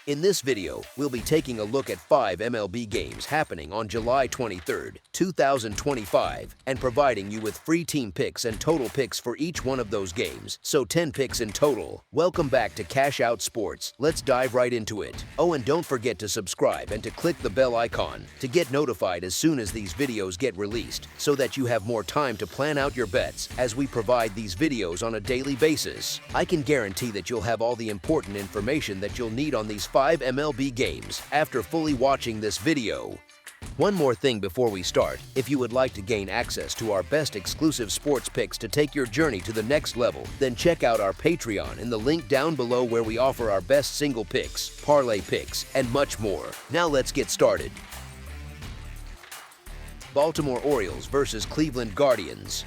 In this video, we'll be taking a look at 5 MLB games happening on July 23, 2025, and providing you with free team picks and total picks for each one of those games, so 10 picks in total. Welcome back to Cash Out Sports. Let's dive right into it. Oh, and don't forget to subscribe and to click the bell icon to get notified as soon as these videos get released, so that you have more time to plan out your bets as we provide these videos on a daily basis. I can guarantee that you'll have all the important information that you'll need on these 5 MLB games after fully watching this video. One more thing before we start, if you would like to gain access to our best exclusive sports picks to take your journey to the next level, then check out our Patreon in the link down below where we offer our best single picks, parlay picks, and much more. Now let's get started. Baltimore Orioles versus Cleveland Guardians.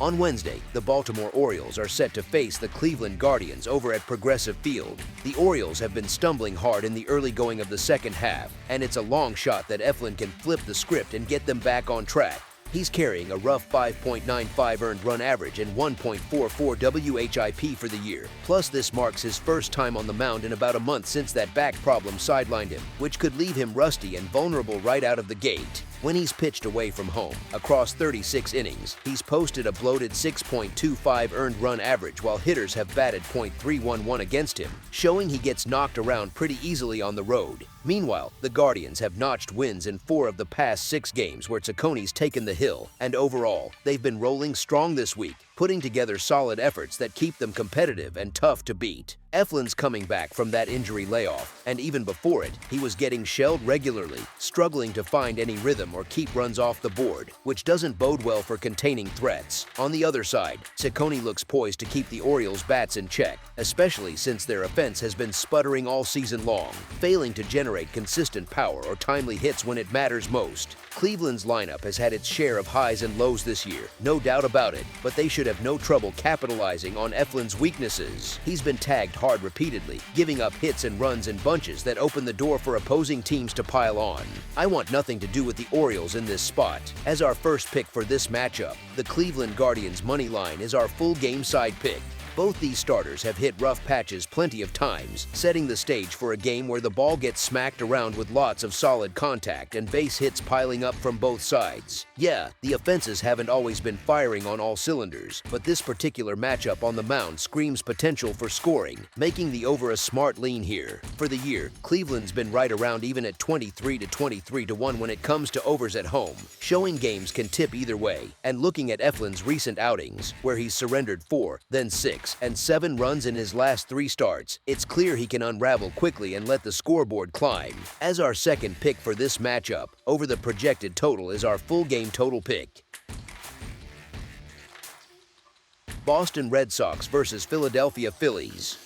On Wednesday, the Baltimore Orioles are set to face the Cleveland Guardians over at Progressive Field. The Orioles have been stumbling hard in the early going of the second half, and it's a long shot that Eflin can flip the script and get them back on track. He's carrying a rough 5.95 earned run average and 1.44 WHIP for the year. Plus, this marks his first time on the mound in about a month since that back problem sidelined him, which could leave him rusty and vulnerable right out of the gate. When he's pitched away from home, across 36 innings, he's posted a bloated 6.25 earned run average while hitters have batted .311 against him, showing he gets knocked around pretty easily on the road. Meanwhile, the Guardians have notched wins in 4 of the past 6 games where Cicconi's taken the hill, and overall, they've been rolling strong this week, putting together solid efforts that keep them competitive and tough to beat. Eflin's coming back from that injury layoff, and even before it, he was getting shelled regularly, struggling to find any rhythm or keep runs off the board, which doesn't bode well for containing threats. On the other side, Cicconi looks poised to keep the Orioles' bats in check, especially since their offense has been sputtering all season long, failing to generate consistent power or timely hits when it matters most. Cleveland's lineup has had its share of highs and lows this year, no doubt about it, but they should have no trouble capitalizing on Eflin's weaknesses. He's been tagged hard repeatedly, giving up hits and runs in bunches that open the door for opposing teams to pile on. I want nothing to do with the Orioles in this spot. As our first pick for this matchup, the Cleveland Guardians money line is our full game side pick. Both these starters have hit rough patches plenty of times, setting the stage for a game where the ball gets smacked around with lots of solid contact and base hits piling up from both sides. Yeah, the offenses haven't always been firing on all cylinders, but this particular matchup on the mound screams potential for scoring, making the over a smart lean here. For the year, Cleveland's been right around even at 23 to 23 to 1 when it comes to overs at home, showing games can tip either way. And looking at Eflin's recent outings, where he's surrendered 4, then 6, and 7 runs in his last 3 starts, it's clear he can unravel quickly and let the scoreboard climb. As our second pick for this matchup, over the projected total is our full game total pick. Boston Red Sox versus Philadelphia Phillies.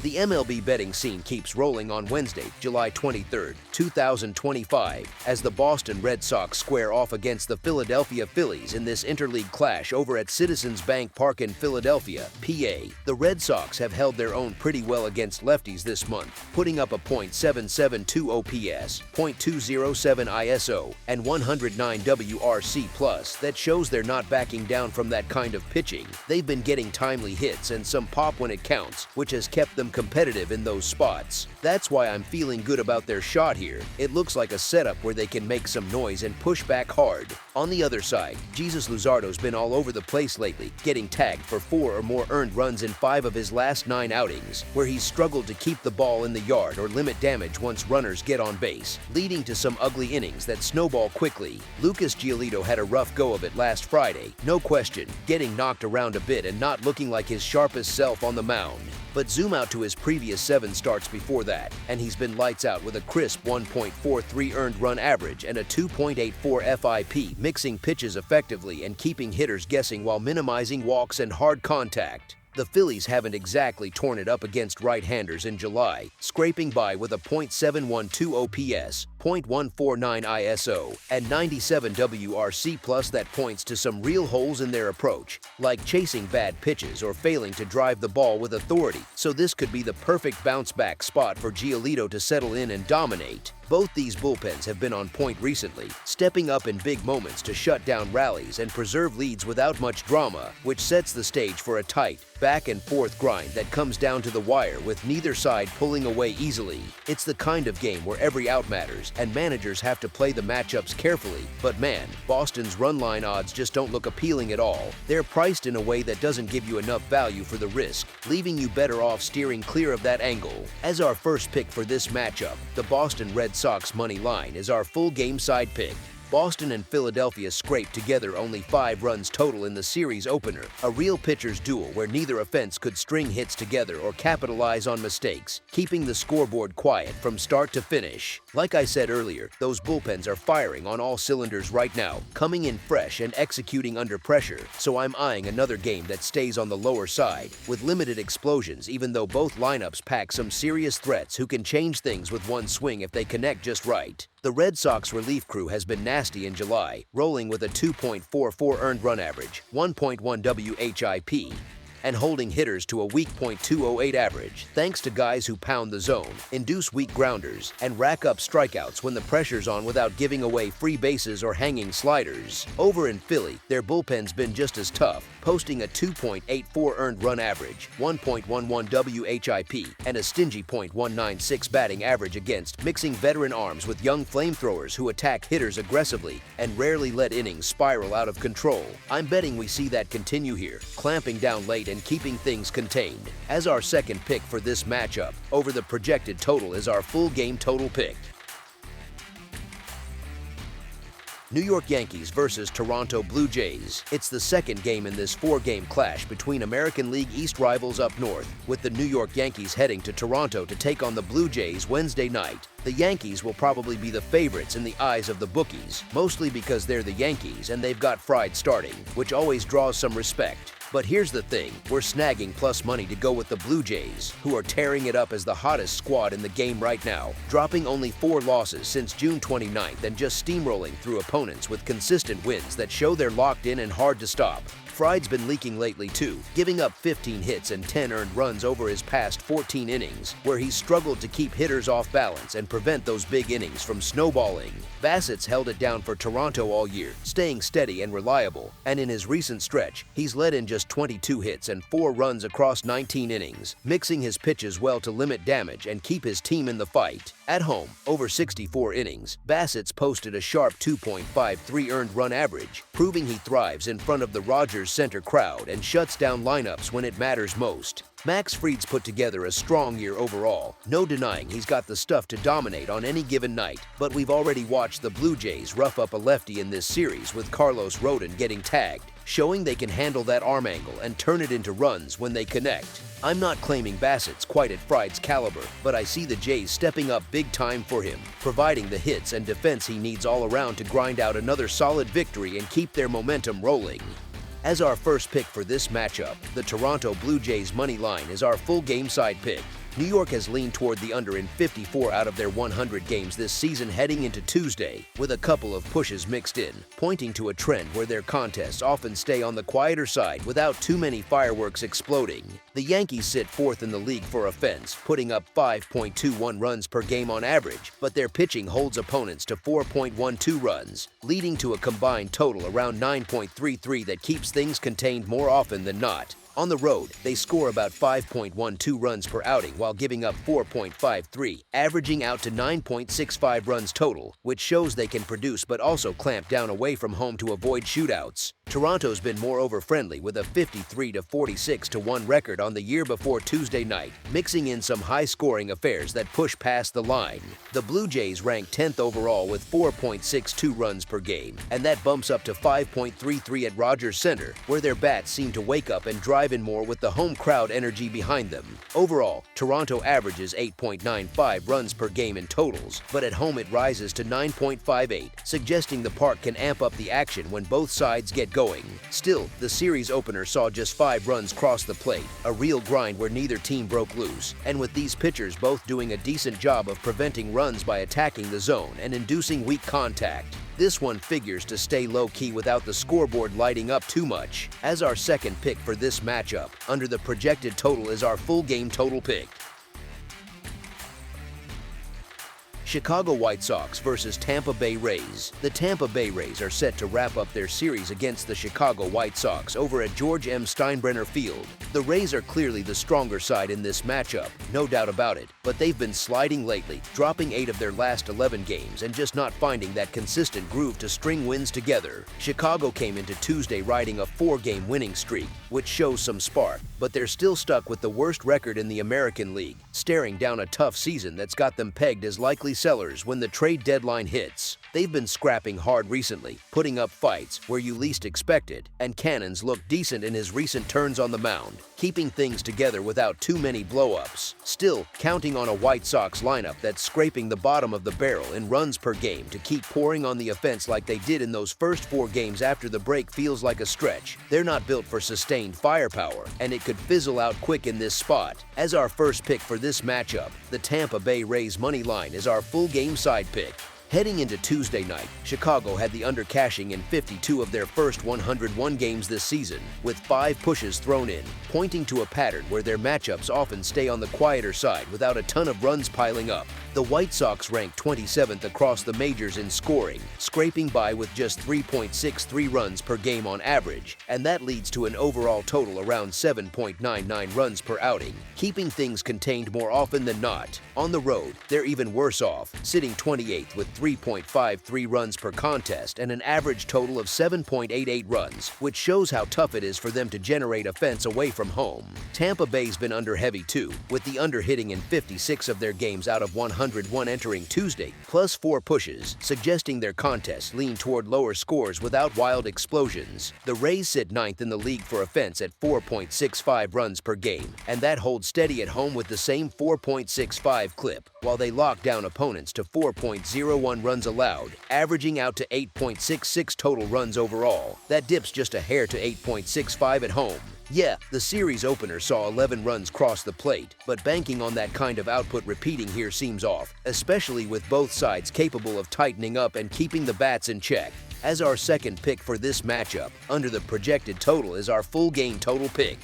The MLB betting scene keeps rolling on Wednesday, July 23, 2025, as the Boston Red Sox square off against the Philadelphia Phillies in this interleague clash over at Citizens Bank Park in Philadelphia, PA. The Red Sox have held their own pretty well against lefties this month, putting up a .772 OPS, .207 ISO, and 109 WRC+. That shows they're not backing down from that kind of pitching. They've been getting timely hits and some pop when it counts, which has kept them competitive in those spots. That's why I'm feeling good about their shot here. It looks like a setup where they can make some noise and push back hard. On the other side, Jesus Luzardo's been all over the place lately, getting tagged for 4 or more earned runs in 5 of his last 9 outings, where he's struggled to keep the ball in the yard or limit damage once runners get on base, leading to some ugly innings that snowball quickly. Lucas Giolito had a rough go of it last Friday, no question, getting knocked around a bit and not looking like his sharpest self on the mound. But zoom out to his previous 7 starts before that, and he's been lights out with a crisp 1.43 earned run average and a 2.84 FIP, mixing pitches effectively and keeping hitters guessing while minimizing walks and hard contact. The Phillies haven't exactly torn it up against right-handers in July, scraping by with a .712 OPS, .149 ISO, and 97 WRC+ that points to some real holes in their approach, like chasing bad pitches or failing to drive the ball with authority, so this could be the perfect bounce-back spot for Giolito to settle in and dominate. Both these bullpens have been on point recently, stepping up in big moments to shut down rallies and preserve leads without much drama, which sets the stage for a tight, back-and-forth grind that comes down to the wire with neither side pulling away easily. It's the kind of game where every out matters, and managers have to play the matchups carefully. But man, Boston's run line odds just don't look appealing at all. They're priced in a way that doesn't give you enough value for the risk, leaving you better off steering clear of that angle. As our first pick for this matchup, the Boston Red Sox money line is our full game side pick. Boston and Philadelphia scraped together only 5 runs total in the series opener, a real pitcher's duel where neither offense could string hits together or capitalize on mistakes, keeping the scoreboard quiet from start to finish. Like I said earlier, those bullpens are firing on all cylinders right now, coming in fresh and executing under pressure, so I'm eyeing another game that stays on the lower side, with limited explosions even though both lineups pack some serious threats who can change things with one swing if they connect just right. The Red Sox relief crew has been nasty in July, rolling with a 2.44 earned run average, 1.1 WHIP, and holding hitters to a weak .208 average, thanks to guys who pound the zone, induce weak grounders, and rack up strikeouts when the pressure's on without giving away free bases or hanging sliders. Over in Philly, their bullpen's been just as tough, posting a 2.84 earned run average, 1.11 WHIP, and a stingy .196 batting average against, mixing veteran arms with young flamethrowers who attack hitters aggressively and rarely let innings spiral out of control. I'm betting we see that continue here, clamping down late and keeping things contained. As our second pick for this matchup, over the projected total is our full game total pick. New York Yankees versus Toronto Blue Jays. It's the second game in this 4-game clash between American League East rivals up north, with the New York Yankees heading to Toronto to take on the Blue Jays Wednesday night. The Yankees will probably be the favorites in the eyes of the bookies, mostly because they're the Yankees and they've got Fried starting, which always draws some respect. But here's the thing, we're snagging plus money to go with the Blue Jays, who are tearing it up as the hottest squad in the game right now, dropping only 4 losses since June 29th and just steamrolling through opponents with consistent wins that show they're locked in and hard to stop. Fried's been leaking lately too, giving up 15 hits and 10 earned runs over his past 14 innings, where he's struggled to keep hitters off balance and prevent those big innings from snowballing. Bassett's held it down for Toronto all year, staying steady and reliable, and in his recent stretch, he's led in just 22 hits and 4 runs across 19 innings, mixing his pitches well to limit damage and keep his team in the fight. At home, over 64 innings, Bassett's posted a sharp 2.53 earned run average, proving he thrives in front of the Rogers Center crowd and shuts down lineups when it matters most. Max Fried's put together a strong year overall, no denying he's got the stuff to dominate on any given night, but we've already watched the Blue Jays rough up a lefty in this series with Carlos Rodon getting tagged, showing they can handle that arm angle and turn it into runs when they connect. I'm not claiming Bassett's quite at Fried's caliber, but I see the Jays stepping up big time for him, providing the hits and defense he needs all around to grind out another solid victory and keep their momentum rolling. As our first pick for this matchup, the Toronto Blue Jays money line is our full game side pick. New York has leaned toward the under in 54 out of their 100 games this season heading into Tuesday, with a couple of pushes mixed in, pointing to a trend where their contests often stay on the quieter side without too many fireworks exploding. The Yankees sit 4th in the league for offense, putting up 5.21 runs per game on average, but their pitching holds opponents to 4.12 runs, leading to a combined total around 9.33 that keeps things contained more often than not. On the road, they score about 5.12 runs per outing while giving up 4.53, averaging out to 9.65 runs total, which shows they can produce but also clamp down away from home to avoid shootouts. Toronto's been moreover friendly with a 53-46-1 record on the year before Tuesday night, mixing in some high-scoring affairs that push past the line. The Blue Jays rank 10th overall with 4.62 runs per game, and that bumps up to 5.33 at Rogers Center, where their bats seem to wake up and drive in more with the home crowd energy behind them. Overall, Toronto averages 8.95 runs per game in totals, but at home it rises to 9.58, suggesting the park can amp up the action when both sides get going. Still, the series opener saw just 5 runs cross the plate, a real grind where neither team broke loose, and with these pitchers both doing a decent job of preventing runs by attacking the zone and inducing weak contact. This one figures to stay low-key without the scoreboard lighting up too much. As our second pick for this matchup, under the projected total is our full game total pick. Chicago White Sox versus Tampa Bay Rays. The Tampa Bay Rays are set to wrap up their series against the Chicago White Sox over at George M. Steinbrenner Field. The Rays are clearly the stronger side in this matchup, no doubt about it, but they've been sliding lately, dropping 8 of their last 11 games and just not finding that consistent groove to string wins together. Chicago came into Tuesday riding a 4-game winning streak, which shows some spark, but they're still stuck with the worst record in the American League, staring down a tough season that's got them pegged as likely sellers when the trade deadline hits. They've been scrapping hard recently, putting up fights where you least expect it, and Cannon's looked decent in his recent turns on the mound, keeping things together without too many blow-ups. Still, counting on a White Sox lineup that's scraping the bottom of the barrel in runs per game to keep pouring on the offense like they did in those first 4 games after the break feels like a stretch. They're not built for sustained firepower, and it could fizzle out quick in this spot. As our first pick for this matchup, the Tampa Bay Rays money line is our full game side pick. Heading into Tuesday night, Chicago had the under cashing in 52 of their first 101 games this season, with 5 pushes thrown in, pointing to a pattern where their matchups often stay on the quieter side without a ton of runs piling up. The White Sox ranked 27th across the majors in scoring, scraping by with just 3.63 runs per game on average, and that leads to an overall total around 7.99 runs per outing, keeping things contained more often than not. On the road, they're even worse off, sitting 28th with 3.53 runs per contest and an average total of 7.88 runs, which shows how tough it is for them to generate offense away from home. Tampa Bay's been under heavy too, with the under hitting in 56 of their games out of 101 entering Tuesday, plus 4 pushes, suggesting their contests lean toward lower scores without wild explosions. The Rays sit 9th in the league for offense at 4.65 runs per game, and that holds steady at home with the same 4.65 clip, while they lock down opponents to 4.01 runs allowed, averaging out to 8.66 total runs overall. That dips just a hair to 8.65 at home. Yeah, the series opener saw 11 runs cross the plate, but banking on that kind of output repeating here seems off, especially with both sides capable of tightening up and keeping the bats in check. As our second pick for this matchup, under the projected total is our full game total pick.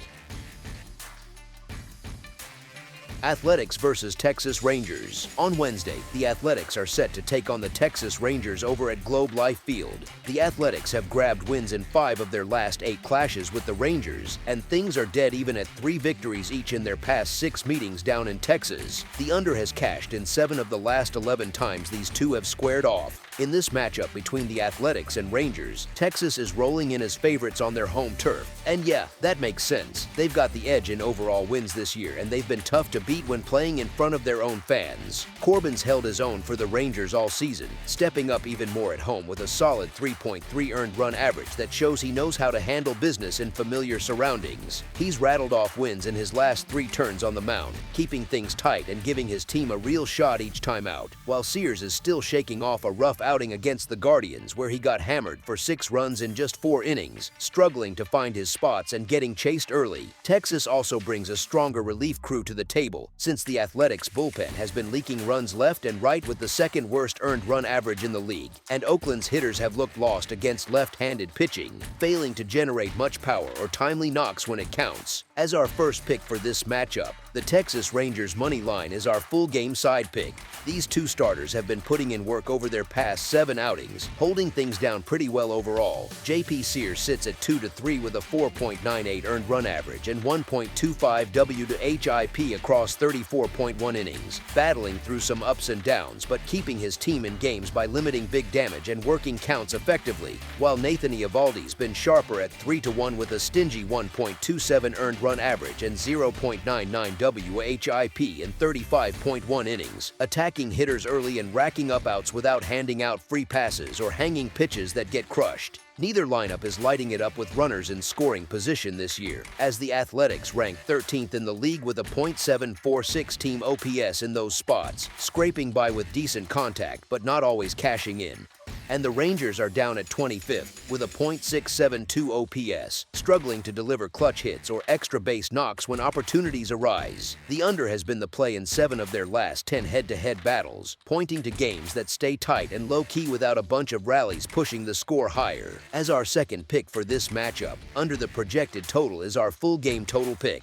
Athletics versus Texas Rangers. On Wednesday, the Athletics are set to take on the Texas Rangers over at Globe Life Field. The Athletics have grabbed wins in 5 of their last 8 clashes with the Rangers, and things are dead even at 3 victories each in their past 6 meetings down in Texas. The under has cashed in 7 of the last 11 times these two have squared off. In this matchup between the Athletics and Rangers, Texas is rolling in as favorites on their home turf. And yeah, that makes sense. They've got the edge in overall wins this year, and they've been tough to beat when playing in front of their own fans. Corbin's held his own for the Rangers all season, stepping up even more at home with a solid 3.3 earned run average that shows he knows how to handle business in familiar surroundings. He's rattled off wins in his last 3 turns on the mound, keeping things tight and giving his team a real shot each time out, while Sears is still shaking off a rough outing against the Guardians where he got hammered for 6 runs in just 4 innings, struggling to find his spots and getting chased early. Texas also brings a stronger relief crew to the table, since the Athletics bullpen has been leaking runs left and right with the 2nd worst earned run average in the league, and Oakland's hitters have looked lost against left-handed pitching, failing to generate much power or timely knocks when it counts. As our first pick for this matchup, the Texas Rangers money line is our full game side pick. These 2 starters have been putting in work over their past 7 outings, holding things down pretty well overall. JP Sears sits at 2-3 with a 4.98 earned run average and 1.25 W to HIP across 34.1 innings, battling through some ups and downs but keeping his team in games by limiting big damage and working counts effectively, while Nathan Eovaldi's been sharper at 3-1 with a stingy 1.27 earned run average and 0.99 WHIP in 35.1 innings, attacking hitters early and racking up outs without handing out free passes or hanging pitches that get crushed. Neither lineup is lighting it up with runners in scoring position this year, as the Athletics rank 13th in the league with a .746 team OPS in those spots, scraping by with decent contact but not always cashing in. And the Rangers are down at 25th with a .672 OPS, struggling to deliver clutch hits or extra base knocks when opportunities arise. The under has been the play in 7 of their last 10 head-to-head battles, pointing to games that stay tight and low-key without a bunch of rallies pushing the score higher. As our second pick for this matchup, under the projected total is our full game total pick.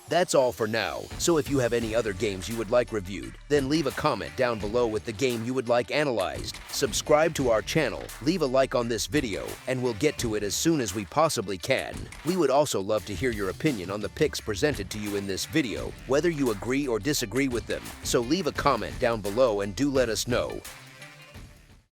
That's all for now, so if you have any other games you would like reviewed, then leave a comment down below with the game you would like analyzed. Subscribe to our channel, leave a like on this video, and we'll get to it as soon as we possibly can. We would also love to hear your opinion on the picks presented to you in this video, whether you agree or disagree with them, so leave a comment down below and do let us know.